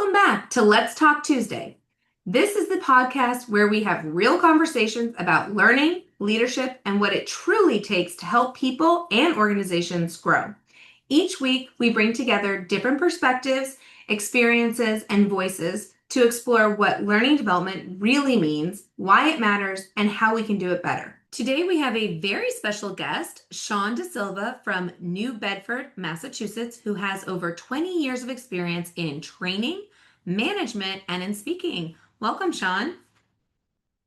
Welcome back to Let's Talk Tuesday. This is the podcast where we have real conversations about learning, leadership, and what it truly takes to help people and organizations grow. Each week, we bring together different perspectives, experiences, and voices to explore what learning development really means, why it matters, and how we can do it better. Today, we have a very special guest, Sean DaSilva from New Bedford, Massachusetts, who has over 20 years of experience in training, management, and in speaking. Welcome, Sean.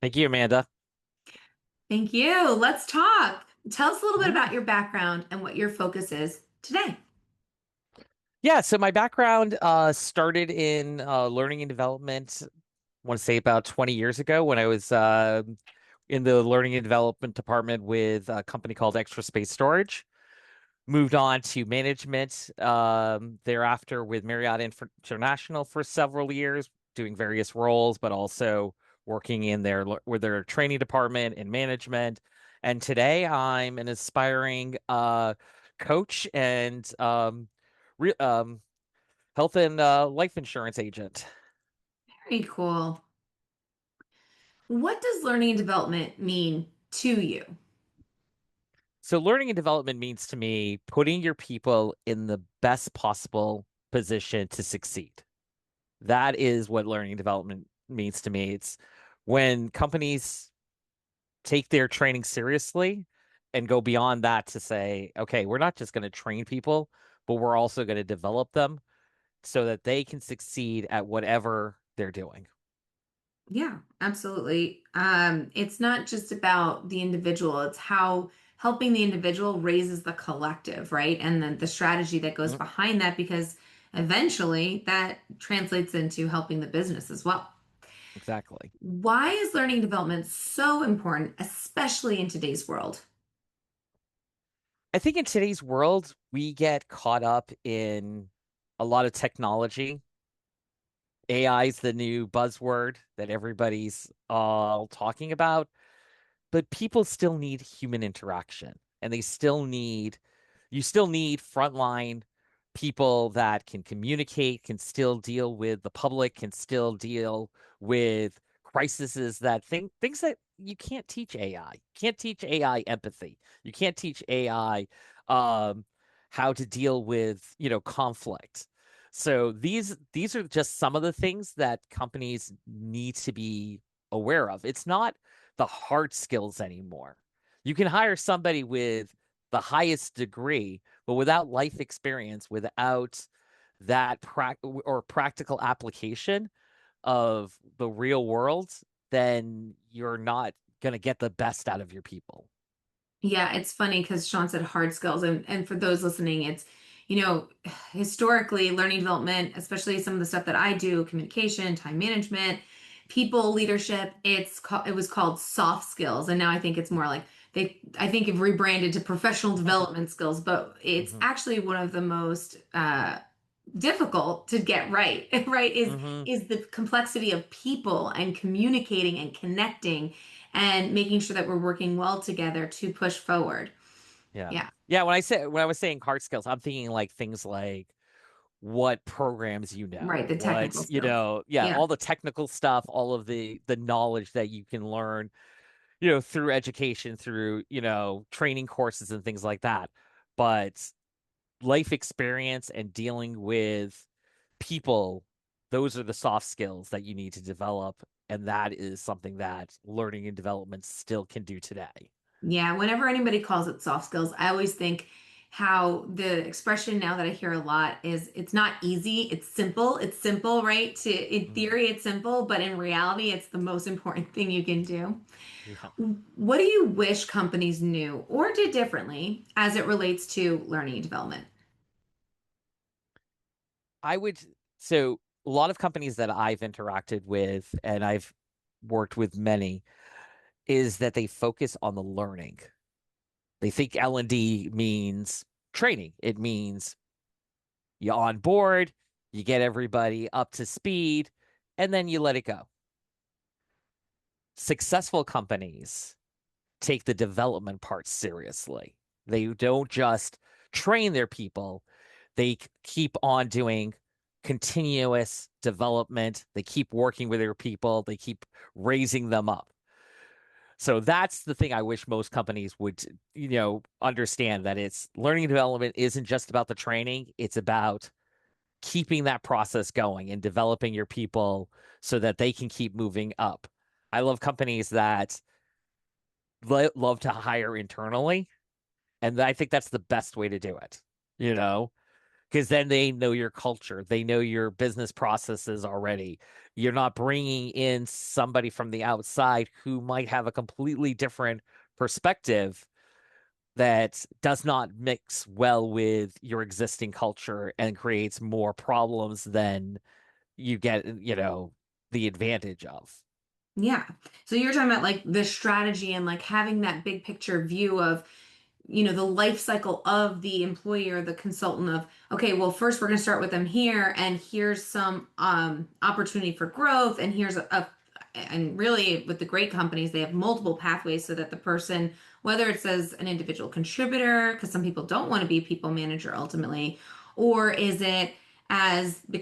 Thank you, Amanda. Thank you. Let's talk. Tell us a little bit Mhm. about your background and what your focus is today. Yeah, so my background started in learning and development, I want to say about 20 years ago when I was in the learning and development department with a company called Extra Space Storage. Moved on to management thereafter with Marriott International for several years, doing various roles, but also working in with their training department and management. And today I'm an aspiring coach and re health and life insurance agent. Very cool. What does learning and development mean to you? So learning and development means to me putting your people in the best possible position to succeed. That is what learning and development means to me. It's when companies take their training seriously and go beyond that to say, okay, we're not just going to train people, but we're also going to develop them so that they can succeed at whatever they're doing. Yeah, absolutely. It's not just about the individual, it's how helping the individual raises the collective, right? And then the strategy that goes Mhm. behind that, because eventually that translates into helping the business as well. Exactly. Why is learning development so important, especially in today's world? I think in today's world, we get caught up in a lot of technology. AI is the new buzzword that everybody's all talking about, but people still need human interaction and you still need frontline people that can communicate, can still deal with the public, can still deal with crises things that you can't teach AI. You can't teach AI empathy. You can't teach AI um, how to deal with, conflict. So these are just some of the things that companies need to be aware of. It's not the hard skills anymore. You can hire somebody with the highest degree, but without life experience, without that practical application of the real world, then you're not going to get the best out of your people. Yeah, it's funny because Sean said hard skills, and for those listening, it's, you know, historically learning development, especially some of the stuff that I do, communication, time management, people leadership, it was called soft skills, and now I think it's more like I think have rebranded to professional development skills, but it's Hmm. actually one of the most difficult to get right, right? Hmm. Is the complexity of people and communicating and connecting and making sure that we're working well together to push forward. Yeah. Yeah. Yeah. When I was saying hard skills, I'm thinking like things like what programs Right. The technical skills. yeah, Yeah. all the technical stuff, all of the knowledge that you can learn, through education, through, training courses and things like that. But life experience and dealing with people, those are the soft skills that you need to develop. And that is something that learning and development still can do today. Yeah. Whenever anybody calls it soft skills, I always think how the expression now that I hear a lot is it's not easy, it's simple. It's simple, right? In Mhm. theory, it's simple, but in reality, it's the most important thing you can do. Yeah. What do you wish companies knew or did differently as it relates to learning and development? I would, so a lot of companies that I've interacted with, and I've worked with many, is that they focus on the learning. They think L&D means training. It means you on board, you get everybody up to speed, and then you let it go. Successful companies take the development part seriously. They don't just train their people, they keep on doing continuous development. They keep working with their people, they keep raising them up. So that's the thing I wish most companies would, understand that it's learning and development isn't just about the training, it's about keeping that process going and developing your people so that they can keep moving up. I love companies that love to hire internally, and I think that's the best way to do it, you know, because then they know your culture, they know your business processes already. You're not bringing in somebody from the outside who might have a completely different perspective that does not mix well with your existing culture and creates more problems than you get, the advantage of. Yeah. So you're talking about like the strategy and like having that big picture view of, the life cycle of the employee or the consultant of, okay, well, first we're going to start with them here, and here's some opportunity for growth, and and really with the great companies, they have multiple pathways so that the person, whether it's as an individual contributor, because some people don't want to be a people manager ultimately, or is it as the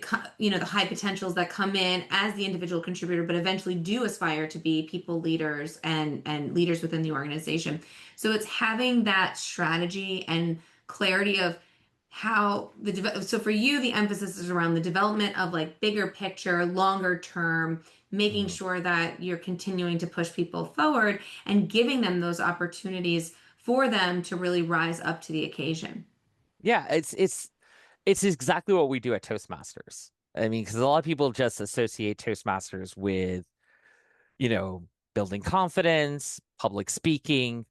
high potentials that come in as the individual contributor but eventually do aspire to be people leaders and leaders within the organization. So it's having that strategy and clarity of how so for you the emphasis is around the development of like bigger picture, longer term, making Mhm. sure that you're continuing to push people forward and giving them those opportunities for them to really rise up to the occasion. Yeah, it's exactly what we do at Toastmasters. I mean, because a lot of people just associate Toastmasters with, you know, building confidence, public speaking,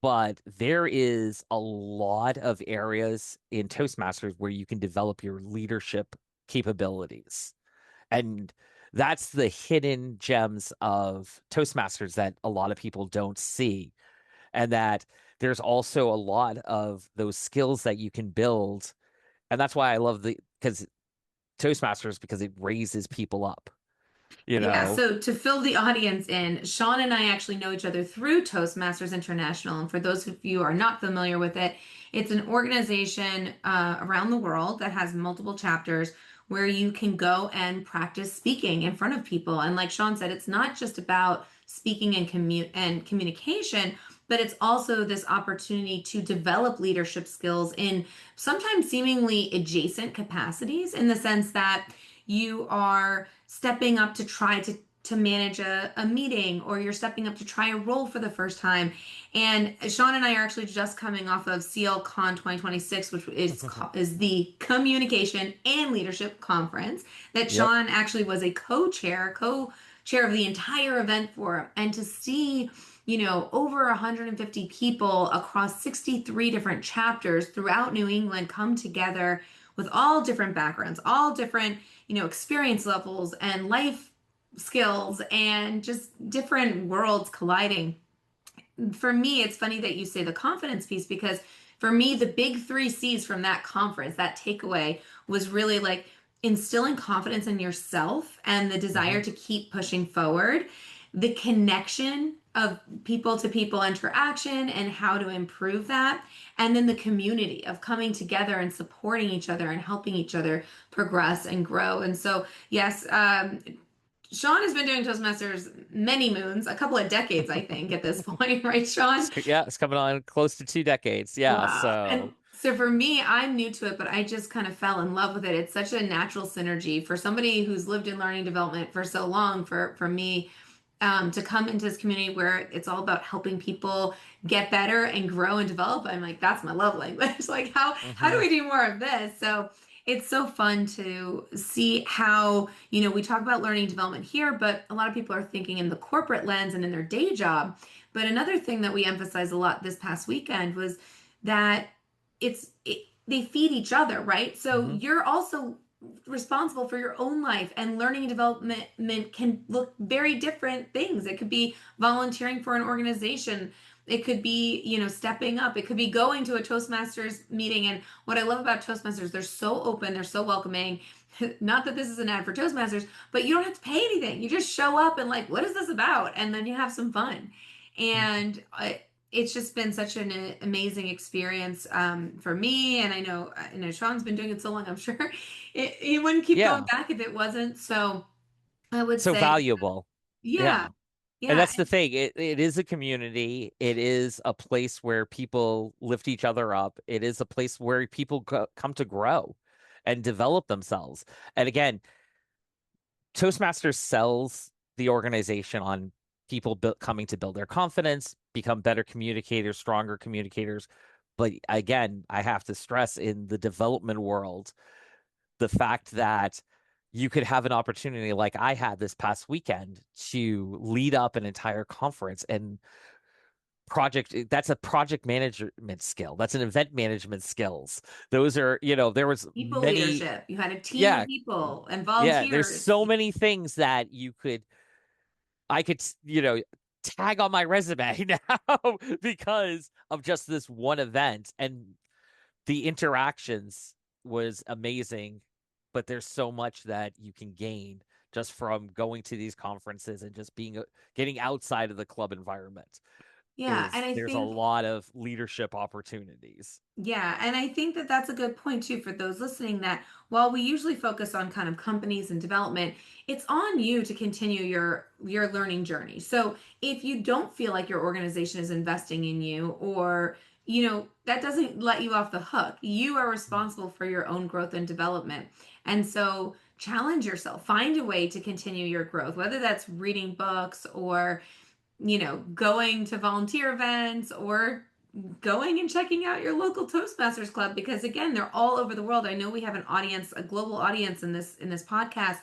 but there is a lot of areas in Toastmasters where you can develop your leadership capabilities. And that's the hidden gems of Toastmasters that a lot of people don't see. And that there's also a lot of those skills that you can build. And that's why I love because Toastmasters, because it raises people up, you Yeah, know? so to fill the audience in, Sean and I actually know each other through Toastmasters International. And for those of you who are not familiar with it, it's an organization around the world that has multiple chapters where you can go and practice speaking in front of people. And like Sean said, it's not just about speaking and communication, but it's also this opportunity to develop leadership skills in sometimes seemingly adjacent capacities, in the sense that you are stepping up to try to manage a meeting, or you're stepping up to try a role for the first time. And Sean and I are actually just coming off of CLCon 2026, which is the communication and leadership conference that Yep. Sean actually was a co-chair of the entire event for. And to see, over 150 people across 63 different chapters throughout New England come together with all different backgrounds, all different, experience levels and life skills, and just different worlds colliding. For me, it's funny that you say the confidence piece, because for me, the big three C's from that conference, that takeaway, was really like instilling confidence in yourself and the desire Hmm. to keep pushing forward, the connection of people to people interaction and how to improve that, and then the community of coming together and supporting each other and helping each other progress and grow. And so, yes, Sean has been doing Toastmasters many moons, a couple of decades, I think, at this point, right, Sean? Yeah, it's coming on close to 2 decades. Yeah. Wow. And So, so for me, I'm new to it, but I just kind of fell in love with it. It's such a natural synergy for somebody who's lived in learning development for so long. For me, to come into this community where it's all about helping people get better and grow and develop, I'm like, that's my love language. Like, how do mhm. we do more of this? So it's so fun to see how, we talk about learning development here, but a lot of people are thinking in the corporate lens and in their day job. But another thing that we emphasized a lot this past weekend was that they feed each other, right? So Mhm. you're also responsible for your own life, and learning and development can look very different things. It could be volunteering for an organization. It could be, stepping up. It could be going to a Toastmasters meeting. And what I love about Toastmasters, they're so open, they're so welcoming. Not that this is an ad for Toastmasters, but you don't have to pay anything. You just show up and like, what is this about? And then you have some fun. And it's just been such an amazing experience for me. And I know Sean's been doing it so long, I'm sure he wouldn't keep going Yeah. back if it wasn't. So I would So say, valuable. yeah, Yeah. And yeah. that's the thing. It is a community. It is a place where people lift each other up. It is a place where people come to grow and develop themselves. And again, Toastmasters sells the organization on people coming to build their confidence, become better communicators, stronger communicators. But again, I have to stress in the development world, the fact that you could have an opportunity like I had this past weekend to lead up an entire conference and that's a project management skill. That's an event management skills. Those are, there was People many, leadership. You had a team of yeah, people and yeah, there's volunteers. so many things that I could, tag on my resume now because of just this one event. And the interactions was amazing, but there's so much that you can gain just from going to these conferences and just getting outside of the club environment. Yeah, Is and I there's a think lot of leadership opportunities. Yeah, and I think that that's a good point too for those listening that while we usually focus on kind of companies and development, it's on you to continue your learning journey. So if you don't feel like your organization is investing in you or that doesn't let you off the hook. You are responsible for your own growth and development. And so challenge yourself. Find a way to continue your growth, whether that's reading books or going to volunteer events or going and checking out your local Toastmasters club because again, they're all over the world. I know we have an audience, a global audience in this podcast,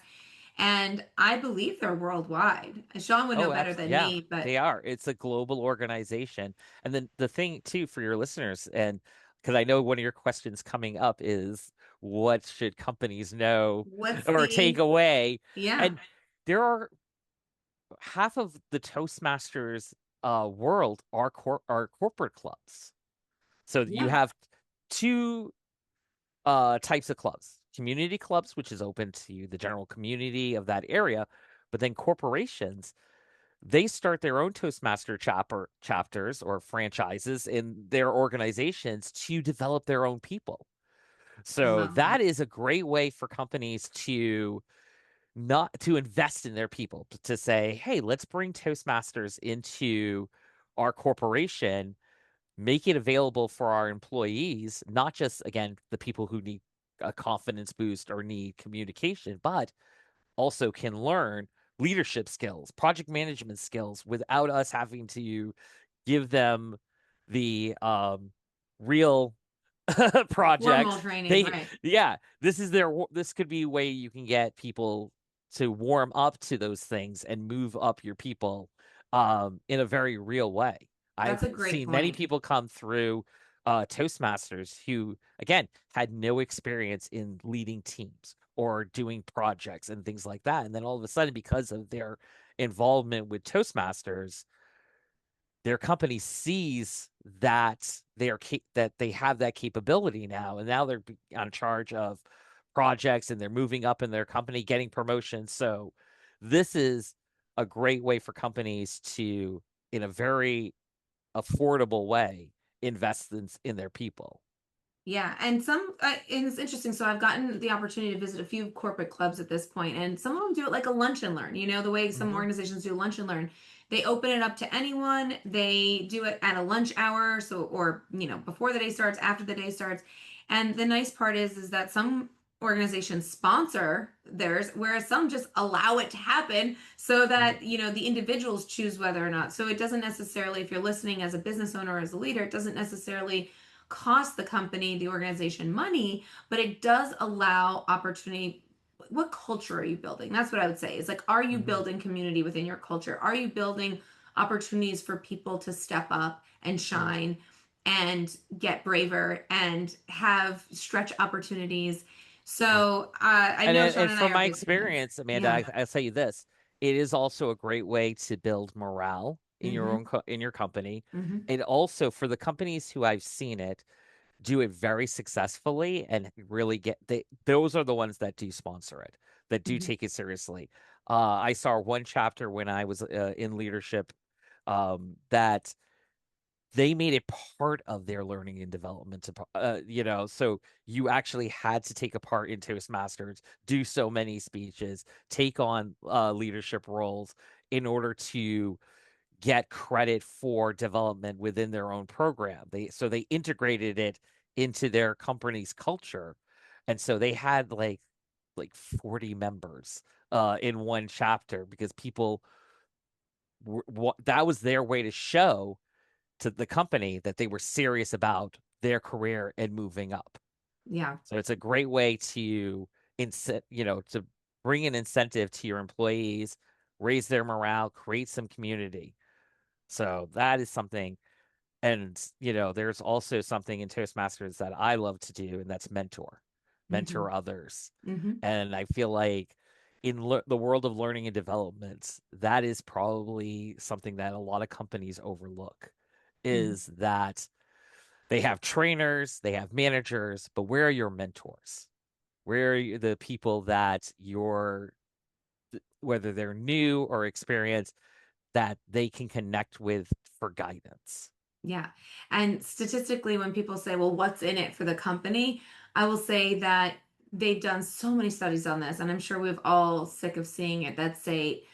and I believe they're worldwide. Sean would know Oh, better than yeah, me, but they are. It's a global organization. And then the thing too for your listeners, and because I know one of your questions coming up is what should companies know what's or take the away? yeah, And there are half of the Toastmasters world are corporate clubs. So you yeah, have two types of clubs. Community clubs, which is open to the general community of that area, but then corporations, they start their own Toastmaster chapters or franchises in their organizations to develop their own people. So love that. that is a great way for companies to not to invest in their people, to say, hey, let's bring Toastmasters into our corporation, make it available for our employees, not just, again, the people who need a confidence boost or need communication, but also can learn leadership skills, project management skills without us having to give them the real projects. Formal training, They, right. yeah, this could be a way you can get people to warm up to those things and move up your people in a very real way. That's I've a great seen many point. people come through Toastmasters who, again, had no experience in leading teams or doing projects and things like that. And then all of a sudden, because of their involvement with Toastmasters, their company sees that that they have that capability now, and now they're on charge of projects and they're moving up in their company, getting promotions. So this is a great way for companies to, in a very affordable way, invest in their people. Yeah, and it's interesting. So I've gotten the opportunity to visit a few corporate clubs at this point, and some of them do it like a lunch and learn. The way some Hmm. organizations do lunch and learn. They open it up to anyone. They do it at a lunch hour, so or before the day starts, after the day starts. And the nice part is that some organizations sponsor theirs, whereas some just allow it to happen so that the individuals choose whether or not. So it doesn't necessarily, if you're listening as a business owner or as a leader, it doesn't necessarily cost the company, the organization money, but it does allow opportunity. What culture are you building? That's what I would say. It's like, are you Hmm. building community within your culture? Are you building opportunities for people to step up and shine and get braver and have stretch opportunities? Yeah. So I know Sean And and I from are my big fans. experience, Amanda, Yeah. I'll tell you this: it is also a great way to build morale in your Mm-hmm. in your company, Mm-hmm. and also for the companies who I've seen it do it very successfully and really those are the ones that do sponsor it, that do Mm-hmm. take it seriously. I saw one chapter when I was in leadership that they made it part of their learning and development so you actually had to take a part in Toastmasters, do so many speeches, take on leadership roles in order to get credit for development within their own program. They integrated it into their company's culture. And so they had like 40 members in one chapter because people that was their way to show to the company that they were serious about their career and moving up. Yeah. So it's a great way to to bring an incentive to your employees, raise their morale, create some community. So that is something. And, there's also something in Toastmasters that I love to do, and that's Hmm. mentor others. Hmm. And I feel like in the world of learning and development, that is probably something that a lot of companies overlook is that they have trainers, they have managers, but where are your mentors? Where are the people that whether they're new or experienced, that they can connect with for guidance? Yeah. And statistically, when people say, well, what's in it for the company? I will say that they've done so many studies on this, and I'm sure we've all sick of seeing it that say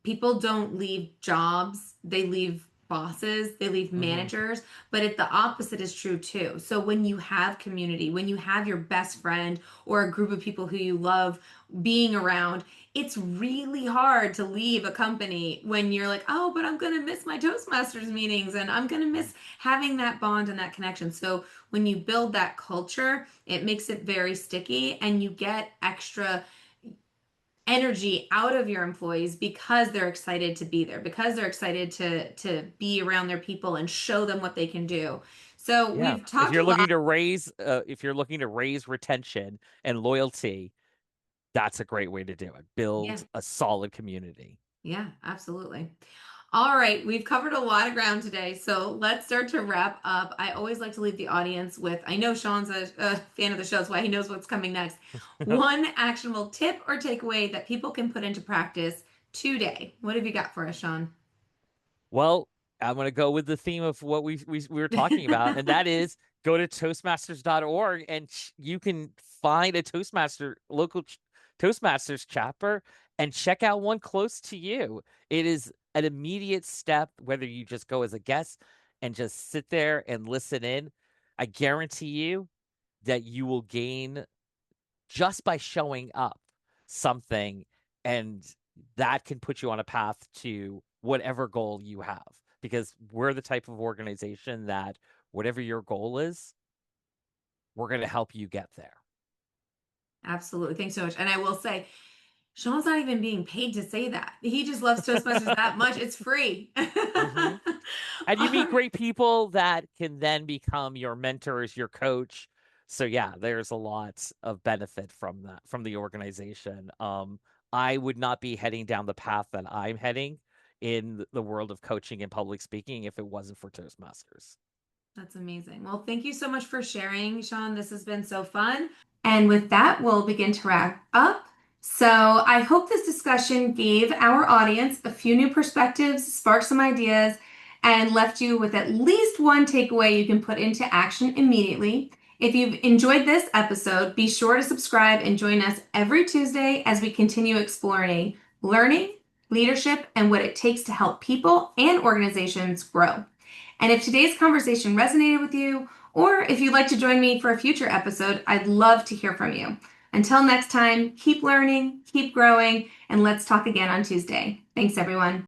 people don't leave jobs, they leave bosses, they leave Hmm. managers, but the opposite is true too. So when you have community, when you have your best friend or a group of people who you love being around, it's really hard to leave a company when you're like, oh, but I'm going to miss my Toastmasters meetings and I'm going to miss having that bond and that connection. So when you build that culture, it makes it very sticky and you get extra energy out of your employees because they're excited to be there, because they're excited to be around their people and show them what they can do. So Yeah. we've talked a lot. If you're looking to raise retention and loyalty, that's a great way to do it. Yeah, Build a solid community. yeah, absolutely. All right, we've covered a lot of ground today, so let's start to wrap up. I always like to leave the audience with, I know Sean's a fan of the show, so he knows what's coming next. One actionable tip or takeaway that people can put into practice today. What have you got for us, Sean? Well, I'm going to go with the theme of what we were talking about, and that is go to toastmasters.org and you can find a Toastmasters chapter and check out one close to you. It is an immediate step, whether you just go as a guest and just sit there and listen in. I guarantee you that you will gain just by showing up something, and that can put you on a path to whatever goal you have, because we're the type of organization that whatever your goal is, we're going to help you get there. Absolutely. Thanks so much. And I will say, Sean's not even being paid to say that. He just loves Toastmasters that much. It's free. Hmm. And you meet great people that can then become your mentors, your coach. So yeah, there's a lot of benefit from that, from the organization. I would not be heading down the path that I'm heading in the world of coaching and public speaking if it wasn't for Toastmasters. That's amazing. Well, thank you so much for sharing, Sean. This has been so fun. And with that, we'll begin to wrap up. So I hope this discussion gave our audience a few new perspectives, sparked some ideas, and left you with at least one takeaway you can put into action immediately. If you've enjoyed this episode, be sure to subscribe and join us every Tuesday as we continue exploring learning, leadership, and what it takes to help people and organizations grow. And if today's conversation resonated with you, or if you'd like to join me for a future episode, I'd love to hear from you. Until next time, keep learning, keep growing, and let's talk again on Tuesday. Thanks, everyone.